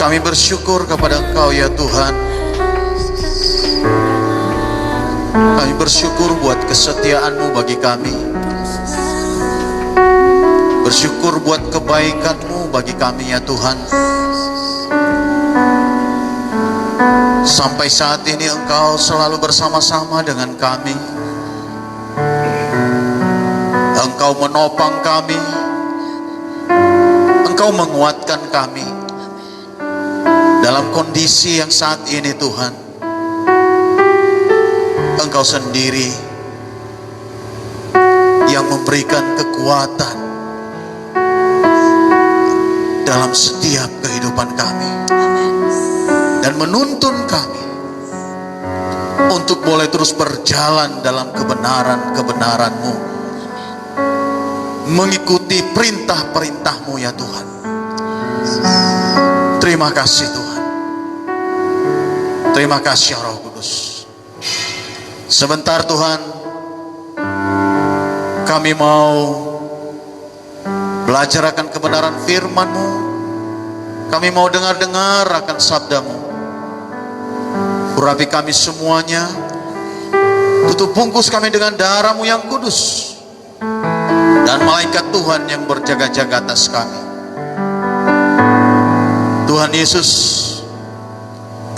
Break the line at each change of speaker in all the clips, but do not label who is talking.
Kami bersyukur kepada Engkau ya Tuhan. Kami bersyukur buat kesetiaan-Mu bagi kami. Bersyukur buat kebaikan-Mu bagi kami ya Tuhan. Sampai saat ini Engkau selalu bersama-sama dengan kami. Engkau menopang kami. Engkau menguatkan kami dalam kondisi yang saat ini Tuhan. Engkau sendiri yang memberikan kekuatan dalam setiap kehidupan kami dan menuntun kami untuk boleh terus berjalan dalam kebenaran-kebenaran-Mu, mengikuti perintah-perintah-Mu ya Tuhan. Terima kasih Tuhan. Terima kasih ya Roh Kudus. Sebentar Tuhan, kami mau belajar akan kebenaran firman-Mu. Kami mau dengar-dengar akan sabda-Mu. Urapi kami semuanya. Tutup bungkus kami dengan darah-Mu yang kudus. Dan malaikat Tuhan yang berjaga-jaga atas kami. Tuhan Yesus,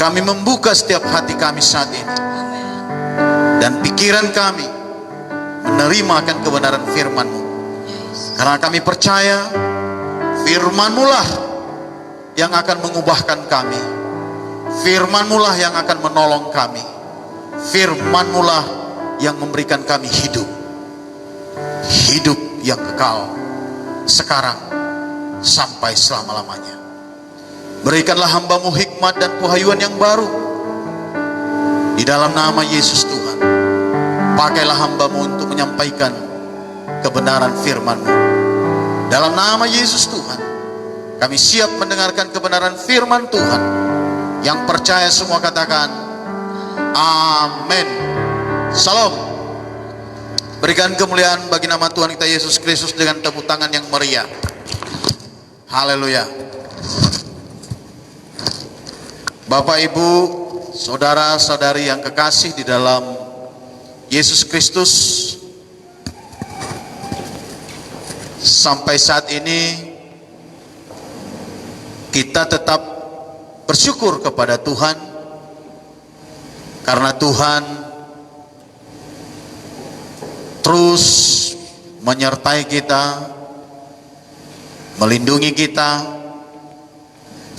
kami membuka setiap hati kami saat ini. Dan pikiran kami menerima akan kebenaran firman-Mu. Karena kami percaya firman-Mu lah yang akan mengubahkan kami. Firman-Mu lah yang akan menolong kami. Firman-Mu lah yang memberikan kami hidup. Hidup yang kekal sekarang sampai selama-lamanya. Berikanlah hamba-Mu hikmat dan pewahyuan yang baru. Di dalam nama Yesus Tuhan, pakailah hamba-Mu untuk menyampaikan kebenaran firman-Mu. Dalam nama Yesus Tuhan, kami siap mendengarkan kebenaran firman Tuhan. Yang percaya semua katakan amin. Salam. Berikan kemuliaan bagi nama Tuhan kita Yesus Kristus dengan tepuk tangan yang meriah. Haleluya. Bapak, Ibu, saudara-saudari yang kekasih di dalam Yesus Kristus, sampai saat ini kita tetap bersyukur kepada Tuhan karena Tuhan terus menyertai kita, melindungi kita,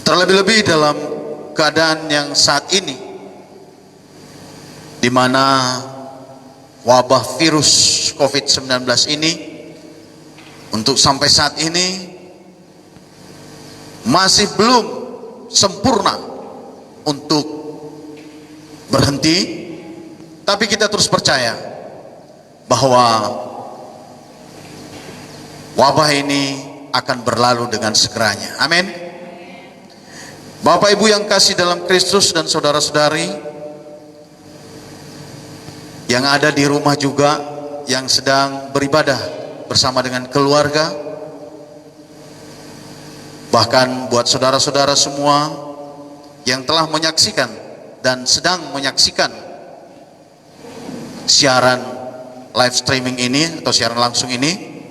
terlebih-lebih dalam keadaan yang saat ini di mana wabah virus COVID-19 ini untuk sampai saat ini masih belum sempurna untuk berhenti, tapi kita terus percaya bahwa wabah ini akan berlalu dengan segeranya. Amin. Bapak Ibu yang kasih dalam Kristus dan saudara-saudari yang ada di rumah juga, yang sedang beribadah bersama dengan keluarga, bahkan buat saudara-saudara semua yang telah menyaksikan dan sedang menyaksikan siaran live streaming ini atau siaran langsung ini,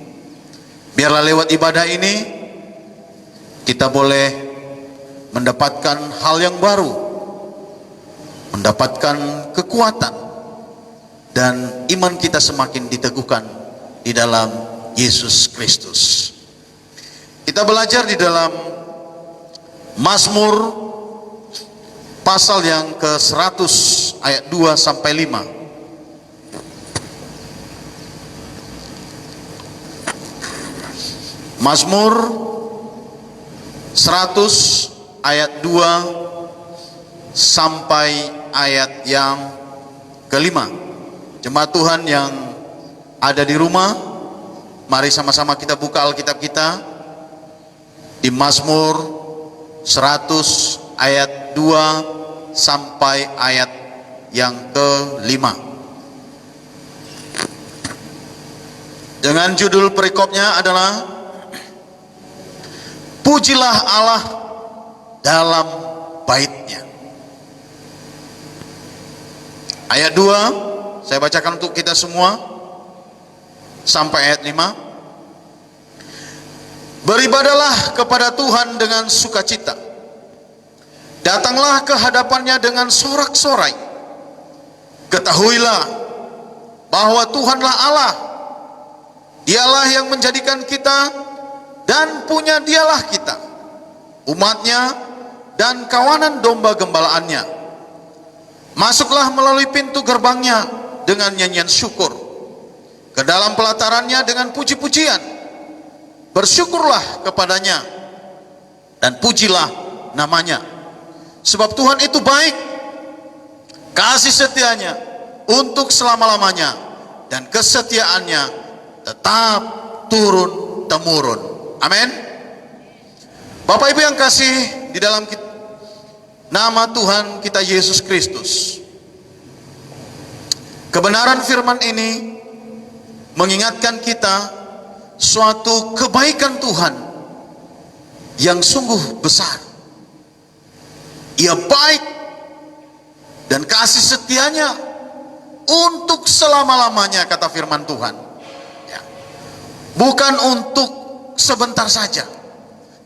biarlah lewat ibadah ini kita boleh mendapatkan hal yang baru, mendapatkan kekuatan, dan iman kita semakin diteguhkan di dalam Yesus Kristus. Kita belajar di dalam Mazmur pasal yang ke-100 ayat 2 sampai 5. Mazmur 100 ayat 2 sampai ayat yang ke-5. Jemaat Tuhan yang ada di rumah, mari sama-sama kita buka Alkitab kita di Mazmur 100 ayat 2 sampai ayat yang ke-5. Dengan judul perikopnya adalah Pujilah Allah dalam baitnya. Ayat 2 saya bacakan untuk kita semua sampai ayat 5. Beribadalah kepada Tuhan dengan sukacita, datanglah ke hadapannya dengan sorak-sorai. Ketahuilah bahwa Tuhanlah Allah, Dialah yang menjadikan kita dan punya Dialah kita, umatnya dan kawanan domba gembalaannya. Masuklah melalui pintu gerbangnya dengan nyanyian syukur, ke dalam pelatarannya dengan puji-pujian. Bersyukurlah kepadanya dan pujilah namanya. Sebab Tuhan itu baik, kasih setianya untuk selama-lamanya, dan kesetiaannya tetap turun-temurun. Amin. Bapak Ibu yang kasih di dalam nama Tuhan kita Yesus Kristus, kebenaran firman ini mengingatkan kita suatu kebaikan Tuhan yang sungguh besar. Ia baik dan kasih setianya untuk selama-lamanya, kata firman Tuhan. Ya. Bukan untuk sebentar saja,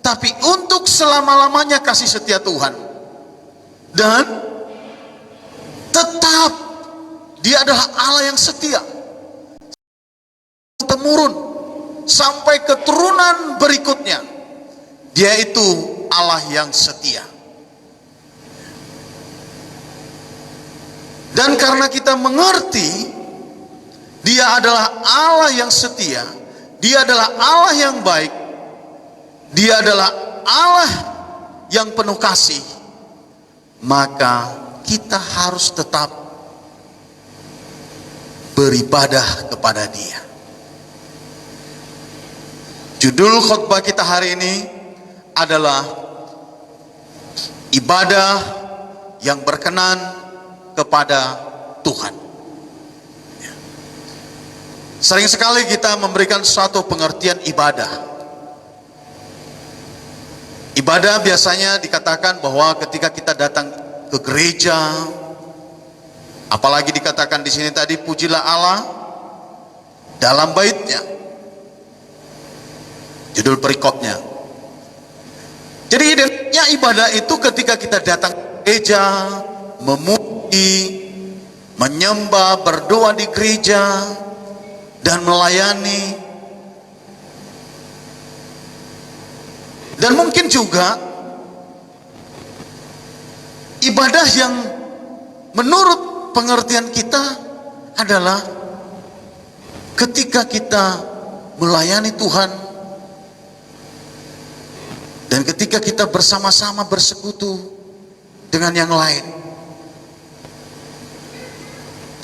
tapi untuk selama-lamanya kasih setia Tuhan. Dan tetap Dia adalah Allah yang setia, temurun sampai keturunan berikutnya. Dia itu Allah yang setia. Dan karena kita mengerti Dia adalah Allah yang setia, Dia adalah Allah yang baik, Dia adalah Allah yang penuh kasih, maka kita harus tetap beribadah kepada Dia. Judul khotbah kita hari ini adalah ibadah yang berkenan kepada Tuhan. Sering sekali kita memberikan suatu pengertian ibadah. Ibadah biasanya dikatakan bahwa ketika kita datang ke gereja, apalagi dikatakan di sini tadi, pujilah Allah dalam baitnya. Judul perikopnya. Jadi identiknya ibadah itu ketika kita datang ke gereja, memuji, menyembah, berdoa di gereja, dan melayani. Dan mungkin juga ibadah yang menurut pengertian kita adalah ketika kita melayani Tuhan dan ketika kita bersama-sama bersekutu dengan yang lain.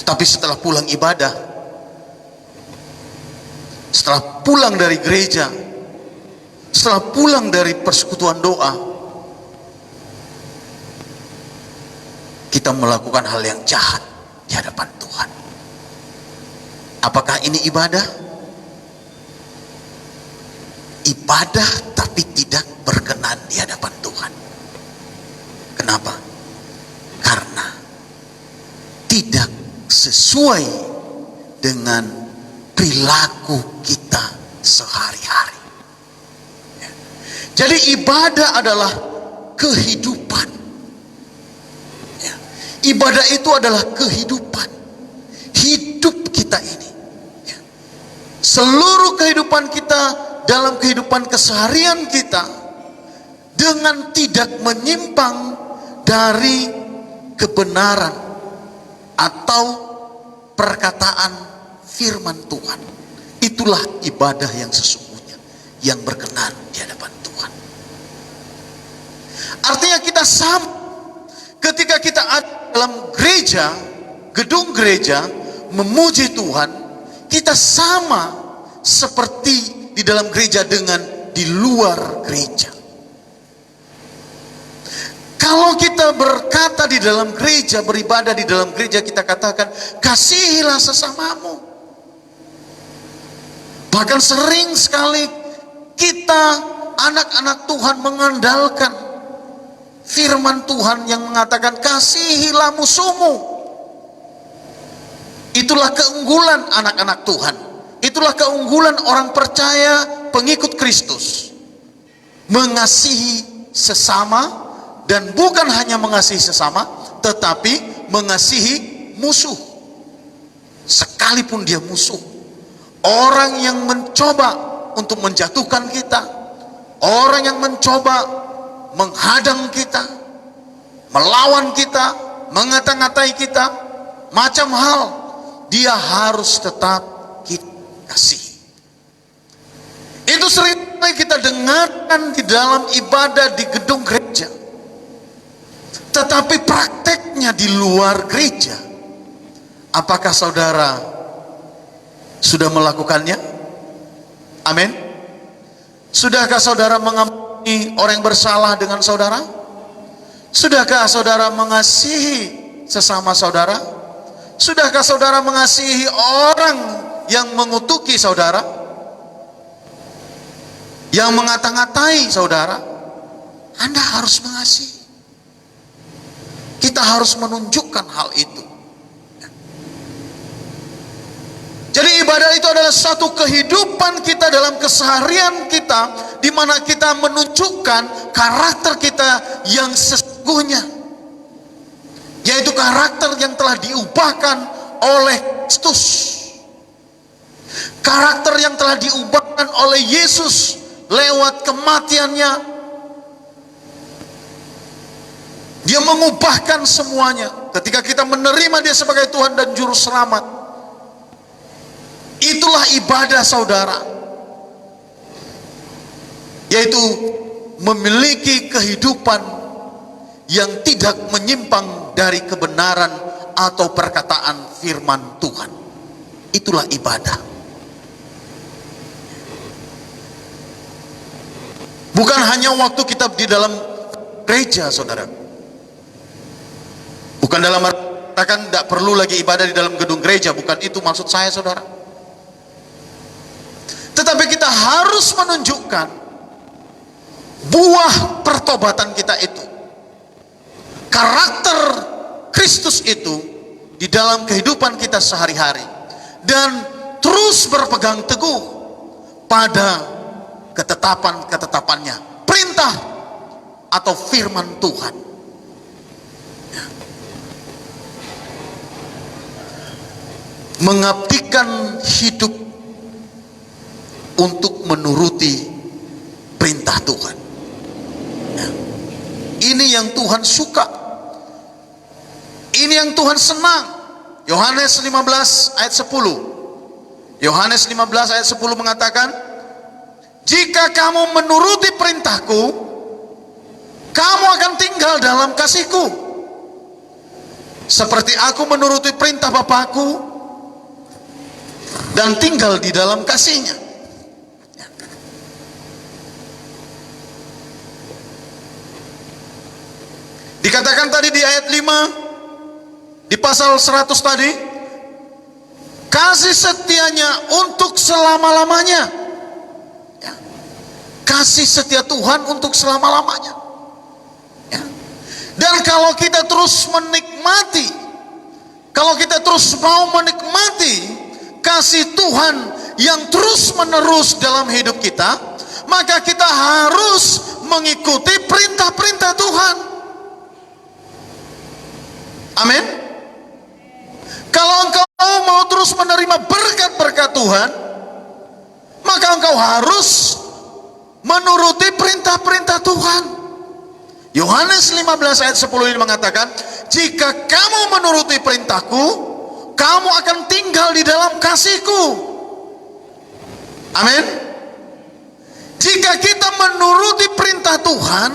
Tapi setelah pulang ibadah, setelah pulang dari gereja, setelah pulang dari persekutuan doa, kita melakukan hal yang jahat di hadapan Tuhan. Apakah ini ibadah? Ibadah tapi tidak berkenan di hadapan Tuhan. Kenapa? Karena tidak sesuai dengan perilaku kita sehari-hari. Jadi ibadah adalah kehidupan. Ibadah itu adalah kehidupan. Hidup kita ini. Seluruh kehidupan kita dalam kehidupan keseharian kita dengan tidak menyimpang dari kebenaran atau perkataan firman Tuhan. Itulah ibadah yang sesungguhnya, yang berkenan di hadapan Tuhan. Artinya kita sama ketika kita ada dalam gereja, gedung gereja, memuji Tuhan, kita sama seperti di dalam gereja dengan di luar gereja. Kalau kita berkata di dalam gereja, beribadah di dalam gereja, kita katakan kasihilah sesamamu. Bahkan sering sekali kita anak-anak Tuhan mengandalkan firman Tuhan yang mengatakan kasihilah musuhmu. Itulah keunggulan anak-anak Tuhan. Itulah keunggulan orang percaya pengikut Kristus. Mengasihi sesama, dan bukan hanya mengasihi sesama, tetapi mengasihi musuh. Sekalipun dia musuh. Orang yang mencoba untuk menjatuhkan kita, orang yang mencoba menghadang kita, melawan kita, mengata-ngatai kita, macam hal, dia harus tetap kita kasih. Itu sering kita dengarkan di dalam ibadah di gedung gereja, tetapi prakteknya di luar gereja. Apakah saudara sudah melakukannya? Amin. Sudahkah saudara mengampuni orang yang bersalah dengan saudara? Sudahkah saudara mengasihi sesama saudara? Sudahkah saudara mengasihi orang yang mengutuki saudara, yang mengata-ngatai saudara? Anda harus mengasihi. Kita harus menunjukkan hal itu. Jadi ibadah itu adalah satu kehidupan kita dalam keseharian kita, di mana kita menunjukkan karakter kita yang sesungguhnya, yaitu karakter yang telah diubahkan oleh Kristus, karakter yang telah diubahkan oleh Yesus lewat kematiannya. Dia mengubahkan semuanya ketika kita menerima dia sebagai Tuhan dan Juru Selamat. Itulah ibadah saudara, yaitu memiliki kehidupan yang tidak menyimpang dari kebenaran atau perkataan firman Tuhan. Itulah ibadah. Bukan hanya waktu kita di dalam gereja, saudara. Bukan dalam artian tidak perlu lagi ibadah di dalam gedung gereja. Bukan itu maksud saya, saudara. Tetapi kita harus menunjukkan buah pertobatan kita itu, karakter Kristus itu di dalam kehidupan kita sehari-hari, dan terus berpegang teguh pada ketetapan-ketetapannya, perintah atau firman Tuhan. Mengabdikan hidup untuk menuruti perintah Tuhan. Ini yang Tuhan suka. Ini yang Tuhan senang. Yohanes 15 ayat 10. Yohanes 15 ayat 10 mengatakan, jika kamu menuruti perintahku, kamu akan tinggal dalam kasihku, seperti aku menuruti perintah Bapakku dan tinggal di dalam kasihnya. Dikatakan tadi di ayat 5 di pasal 100 tadi, kasih setianya untuk selama-lamanya. Ya. Kasih setia Tuhan untuk selama-lamanya. Ya. Dan kalau kita terus menikmati, kalau kita terus mau menikmati kasih Tuhan yang terus menerus dalam hidup kita, maka kita harus mengikuti perintah-perintah Tuhan. Amin. Kalau engkau mau terus menerima berkat-berkat Tuhan, maka engkau harus menuruti perintah-perintah Tuhan. Yohanes 15 ayat 10 ini mengatakan, jika kamu menuruti perintahku, kamu akan tinggal di dalam kasihku. Amin. Jika kita menuruti perintah Tuhan,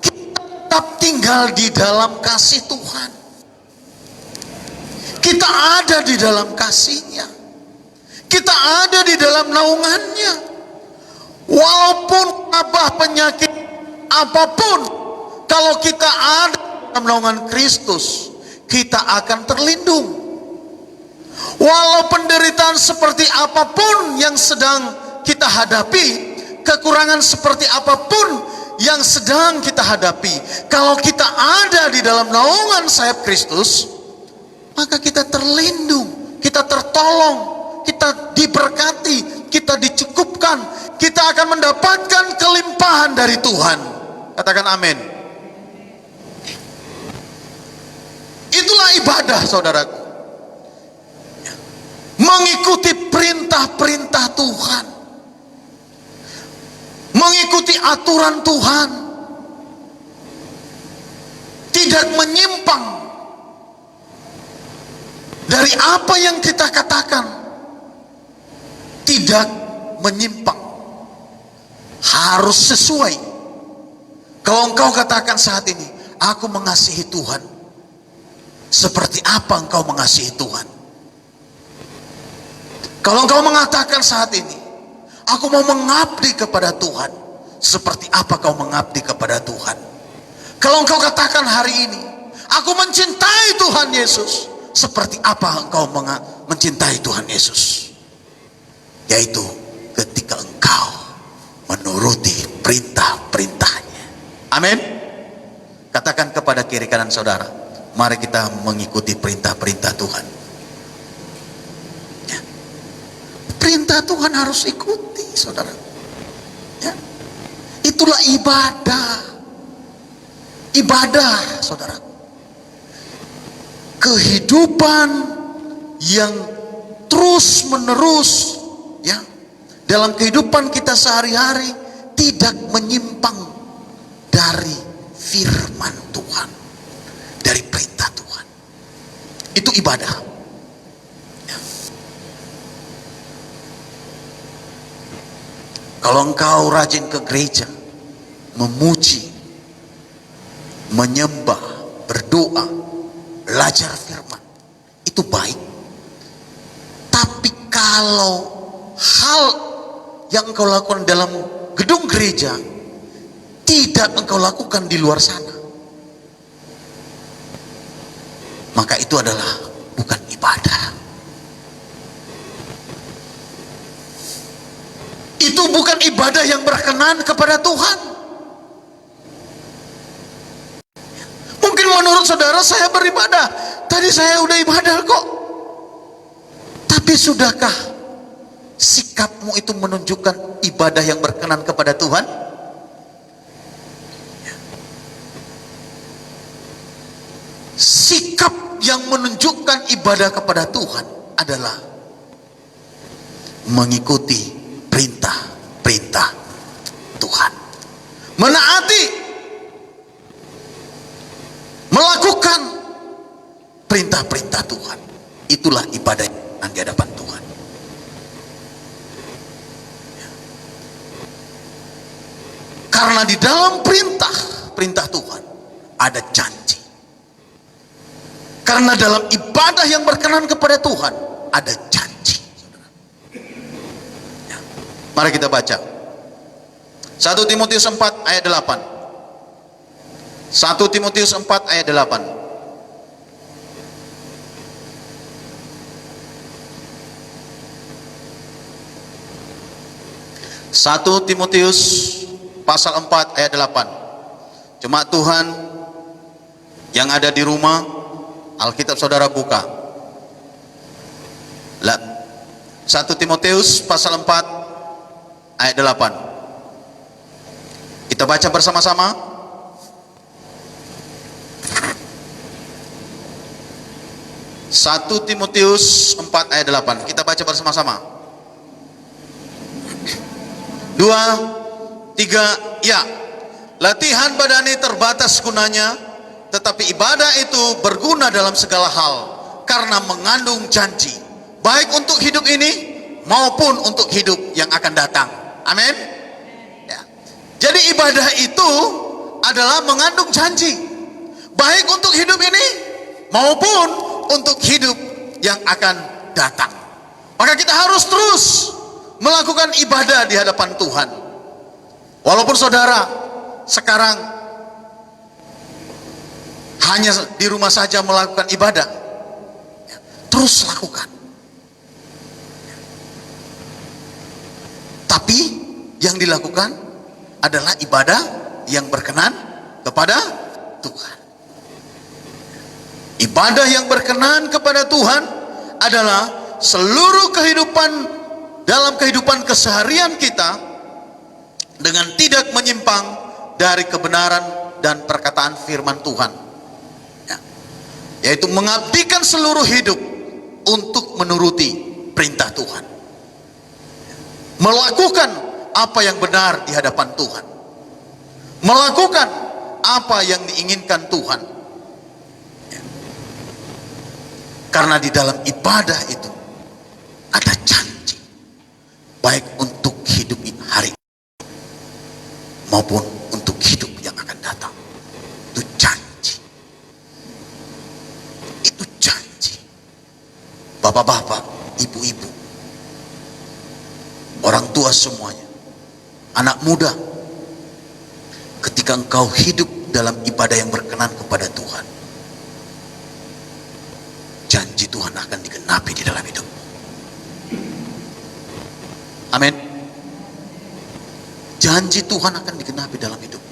kita tetap tinggal di dalam kasih Tuhan. Kita ada di dalam kasihnya. Kita ada di dalam naungannya. Walaupun wabah penyakit apapun, kalau kita ada dalam naungan Kristus, kita akan terlindung. Walau penderitaan seperti apapun yang sedang kita hadapi, kekurangan seperti apapun yang sedang kita hadapi, kalau kita ada di dalam naungan sayap Kristus, maka kita terlindung, kita tertolong, kita diberkati, kita dicukupkan, kita akan mendapatkan kelimpahan dari Tuhan. Katakan amin. Itulah ibadah, saudaraku. Mengikuti perintah-perintah Tuhan, mengikuti aturan Tuhan, tidak menyimpang dari apa yang kita katakan, tidak menyimpang, harus sesuai. Kalau engkau katakan saat ini, aku mengasihi Tuhan, seperti apa engkau mengasihi Tuhan? Kalau engkau mengatakan saat ini, aku mau mengabdi kepada Tuhan, seperti apa kau mengabdi kepada Tuhan? Kalau engkau katakan hari ini, aku mencintai Tuhan Yesus, seperti apa engkau mencintai Tuhan Yesus? Yaitu ketika engkau menuruti perintah-perintahnya. Amin. Katakan kepada kiri kanan saudara, mari kita mengikuti perintah-perintah Tuhan. Ya. Perintah Tuhan harus ikuti, saudara. Ya. Itulah ibadah. Ibadah, saudara. Kehidupan yang terus menerus, ya, dalam kehidupan kita sehari-hari tidak menyimpang dari firman Tuhan, dari perintah Tuhan. Itu ibadah. Ya. Kalau engkau rajin ke gereja, memuji, menyembah, berdoa, belajar firman, itu baik. Tapi kalau hal yang engkau lakukan dalam gedung gereja tidak engkau lakukan di luar sana, maka itu adalah bukan ibadah. Itu bukan ibadah yang berkenan kepada Tuhan. Mungkin menurut saudara, saya beribadah, tadi saya udah ibadah kok. Tapi sudahkah sikapmu itu menunjukkan ibadah yang berkenan kepada Tuhan? Sikap yang menunjukkan ibadah kepada Tuhan adalah mengikuti perintah-perintah Tuhan, menaati, melakukan perintah-perintah Tuhan. Itulah ibadah yang di hadapan Tuhan. Karena di dalam perintah Tuhan ada janji. Karena dalam ibadah yang berkenan kepada Tuhan ada janji. Ya. Mari kita baca 1 Timotius 4 ayat 8. 1 Timotius 4 ayat 8. 1 Timotius pasal 4 ayat 8. Cuma Tuhan yang ada di rumah, Alkitab saudara buka. 1 Timotius pasal 4 ayat 8. Kita baca bersama-sama. Satu Timotius 4 ayat 8. Kita baca bersama-sama. 2, 3, ya. Latihan badani terbatas gunanya, tetapi ibadah itu berguna dalam segala hal, karena mengandung janji, baik untuk hidup ini maupun untuk hidup yang akan datang. Amin. Ya. Jadi ibadah itu adalah mengandung janji, baik untuk hidup ini maupun untuk hidup yang akan datang. Maka kita harus terus melakukan ibadah di hadapan Tuhan. Walaupun saudara sekarang hanya di rumah saja melakukan ibadah, terus lakukan. Tapi yang dilakukan adalah ibadah yang berkenan kepada Tuhan. Ibadah yang berkenan kepada Tuhan adalah seluruh kehidupan, dalam kehidupan keseharian kita, dengan tidak menyimpang dari kebenaran dan perkataan firman Tuhan, ya, yaitu mengabdikan seluruh hidup untuk menuruti perintah Tuhan, melakukan apa yang benar di hadapan Tuhan, melakukan apa yang diinginkan Tuhan, ya. Karena di dalam ibadah itu ada janji, baik untuk hidup hari maupun untuk hidup yang akan datang. Itu janji, itu janji. Bapak-bapak, ibu-ibu, orang tua semuanya, anak muda, ketika engkau hidup dalam ibadah yang berkenan kepada Tuhan, janji Tuhan akan digenapi di dalam hidup. Amin. Janji Tuhan akan digenapi dalam hidup.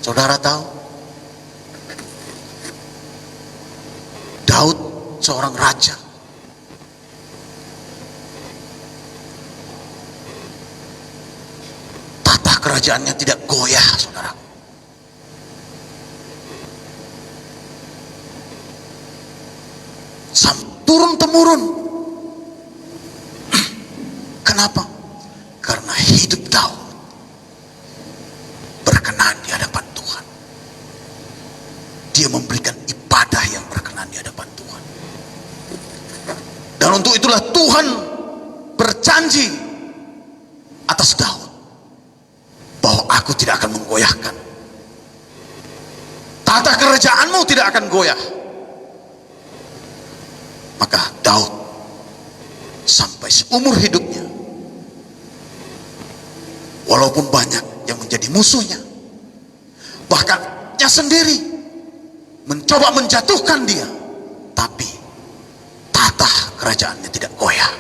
Saudara tahu, Daud seorang raja, tata kerajaannya tidak goyah, saudara. Turun temurun. Kenapa? Karena hidup Daud berkenan di hadapan Tuhan. Dia memberikan ibadah yang berkenan di hadapan Tuhan. Dan untuk itulah Tuhan berjanji atas Daud bahwa aku tidak akan menggoyahkan. Tata kerajaanmu tidak akan goyah. Maka Daud sampai seumur hidupnya, walaupun banyak yang menjadi musuhnya, bahkan dia sendiri mencoba menjatuhkan dia, tapi tata kerajaannya tidak goyah.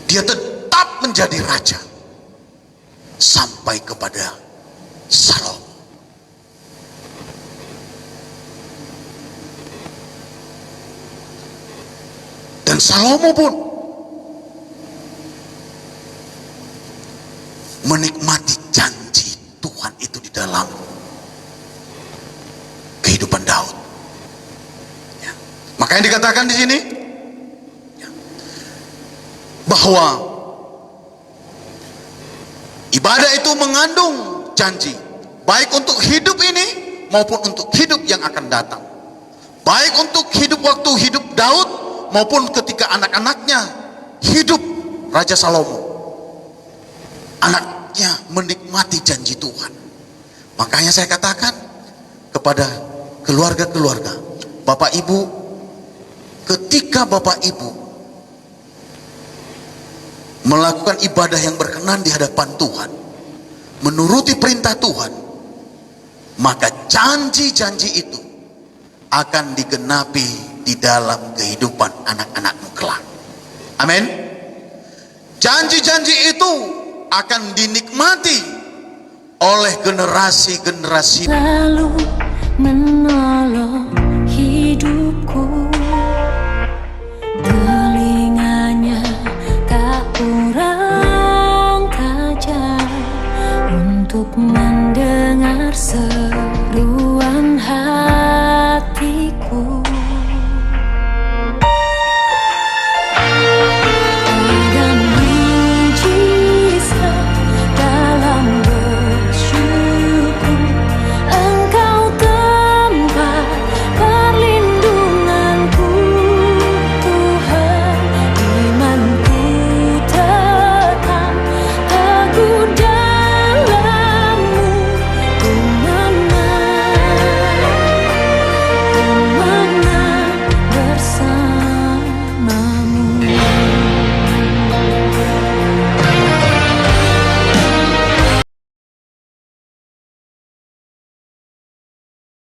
Dia tetap menjadi raja sampai kepada Salomo. Dan Salomo pun menikmati janji Tuhan itu di dalam kehidupan Daud. Ya. Makanya dikatakan di sini, ya, bahwa ibadah itu mengandung janji, baik untuk hidup ini maupun untuk hidup yang akan datang. Baik untuk hidup waktu hidup Daud maupun ketika anak-anaknya hidup Raja Salomo. Anaknya menikmati janji Tuhan. Makanya saya katakan kepada keluarga-keluarga, Bapak Ibu, ketika Bapak Ibu melakukan ibadah yang berkenan di hadapan Tuhan, menuruti perintah Tuhan, maka janji-janji itu akan digenapi di dalam kehidupan anak-anakmu kelak. Amin. Janji-janji itu akan dinikmati oleh generasi-generasi.
Lalu menolong hidupku, telinganya tak kurang tajam untuk mendengar seruan hati.